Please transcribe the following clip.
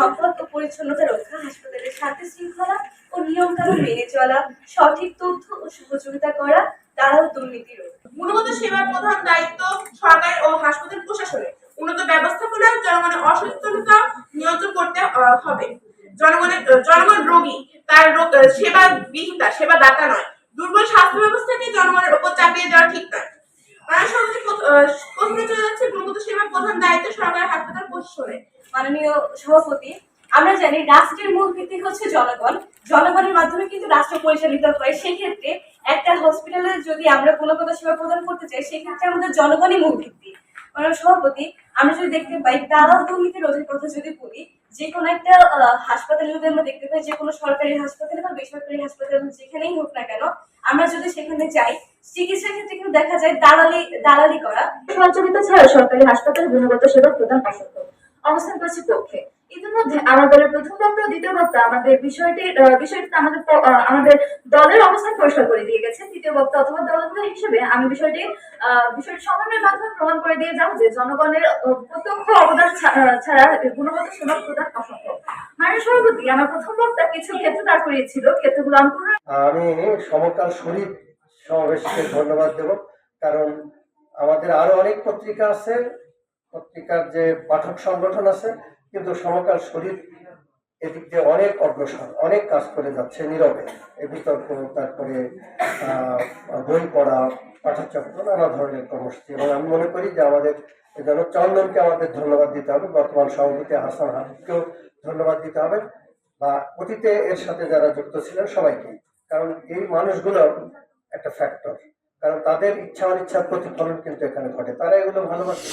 সম্পদ ও পরিচ্ছন্নতা রক্ষা, হাসপাতালের শান্তি শৃঙ্খলা ও নিয়ম কানুন মেনে চলা, সঠিক তথ্য ও সহযোগিতা করা, দালাল দুর্নীতি রোধ। গুণগত সেবার প্রধান দায়িত্ব সরকার ও হাসপাতাল প্রশাসনের। উন্নত ব্যবস্থাপনা, জনগণের অসচেতনতা নিয়ন্ত্রণ করতে হবে। জনগণ রোগী, তার সেবা বিহিতা, সেবা দাতা নয়। দুর্বল স্বাস্থ্য ব্যবস্থাকে জনগণের উপর চাপিয়ে দেওয়া ঠিক নয়। প্রথমে চলে যাচ্ছে গুণগত সেবার প্রধান দায়িত্ব সরকার হাসপাতাল প্রশাসনের। মাননীয় সভাপতি, আমরা জানি রাষ্ট্রের মূল ভিত্তি হচ্ছে জনগণ। জনগণের মাধ্যমে কিন্তু রাষ্ট্র পরিচালিত হয়। সেক্ষেত্রে একটা হসপিটালে যদি আমরা গুণগত সেবা প্রদান করতে চাই, সেক্ষেত্রে আমাদের জনগণই মূল ভিত্তি। মাননীয় সভাপতি, আমরা যদি দেখতে পাই দালাল দুর্নীতি রোধের কথা যদি বলি, যে কোনো একটা হাসপাতালে যদি আমরা দেখতে পাই, যে কোনো সরকারি হাসপাতালে বা বেসরকারি হাসপাতালে যেখানেই হোক না কেন, আমরা যদি সেখানে যাই, চিকিৎসার ক্ষেত্রে কিন্তু দেখা যায় দালালি করা। সহযোগিতা ছাড়া সরকারি হাসপাতালে গুণগত সেবা প্রদান অসম্ভব। অবস্থান করছে পক্ষে। ইতিমধ্যে আমাদের প্রথম বক্তা ও দ্বিতীয় বক্তা আমাদের বিষয়টিতে আমাদের দলের অবস্থান পরিষ্কার করে দিয়ে গেছে। তৃতীয় বক্তা অথবা দলগুলো হিসেবে আমি বিষয়টি সমন্বয়ের মাধ্যমে প্রমাণ করে দিয়ে যাবো যে জনগণের প্রত্যক্ষ অবদান ছাড়া গুণগত সেবা প্রদান অসম্ভব। মাননীয় সভাপতি, আমার প্রথম বক্তা কিছু ক্ষেত্র দাঁড় করিয়েছিল, ক্ষেত্রগুলো আমি সমকাল শরীফ সমাবেশকে ধন্যবাদ দেব, কারণ আমাদের আরো অনেক পত্রিকা আছে, পত্রিকার যে পাঠক সংগঠন আছে, কিন্তু সমকাল শরীফ এদিক দিয়ে অনেক অগ্রসর, অনেক কাজ করে যাচ্ছে নীরবে। এই বিতর্ক, তারপরে বই পড়া, পাঠচক্র, নানা ধরনের কর্মসূচি। এবং আমি মনে করি যে আমাদের জন্য চন্দনকে আমাদের ধন্যবাদ দিতে হবে, বর্তমান সভাপতি হাসান হাবিবকেও ধন্যবাদ দিতে হবে, বা অতীতে এর সাথে যারা যুক্ত ছিলেন সবাইকে। কারণ এই মানুষগুলো একটা ফ্যাক্টর, কারণ তাদের ইচ্ছা অনিচ্ছার প্রতিফলন কিন্তু এখানে ঘটে, তারা এগুলো ভালোবাসে।